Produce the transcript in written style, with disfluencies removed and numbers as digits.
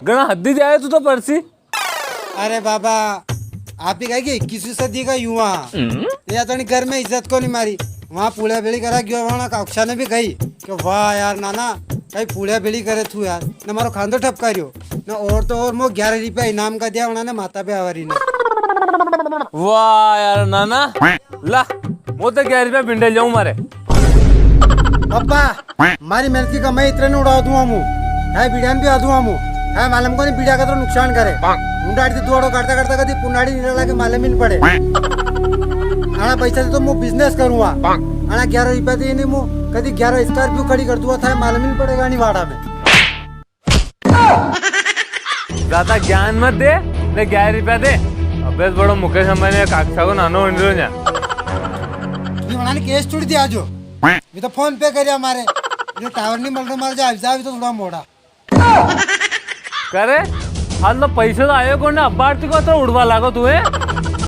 गणा हद्दी जाए तू तो परसी। अरे बाबा आप ही काय की 21वी सदी का युवा या तो घर में इज्जत को नहीं मारी वहाँ पुलिया बेड़ी करा गयो वहाँ कक्षा ने भी कही कि वाह यार नाना कहीं पुलिया बेड़ी करे तू यार न मारो खांदो ठपकारियो न और तो और मो 11 रुपया इनाम का दिया उन्होंने माता पे आवारी ने। वाह यार नाना ला वो तो 11 रुपया पिंडे जाऊं मारे। पप्पा मारी मेहनत की कमाई इतने ने उड़ा दूंगा मुँह है बीड़ा भी आ दूंगा मुँह है मालूम को नहीं बीड़ा का तो नुकसान करे मुंडाड़ी दुआड़ो काटता काटता कभी पुनाड़ी निकला के मालूम ही नहीं पड़े आना पैसा दे तो मैं बिजनेस करूँगा आना 11 रुपया दे नहीं मुँह कभी 11 स्कॉर्पियो खड़ी कर दूंगा था मालूम ही नहीं पड़ेगा नहीं वाड़ा में। ज्यादा ज्ञान मत दे ले 11 रुपया दे अभ्यास बड़ो मुकेश अंबानी काक्षा को नानो इंद्रो न्या ये बनाने केस छुड़ी दिया जो ये तो फोन पे करिया हमारे ये टावर नहीं मिल रहा मार जा तो थोड़ा मोड़ा करे हाल तो पैसे तो आयो को ना अब्बारती को तो उड़वा लागो तुए।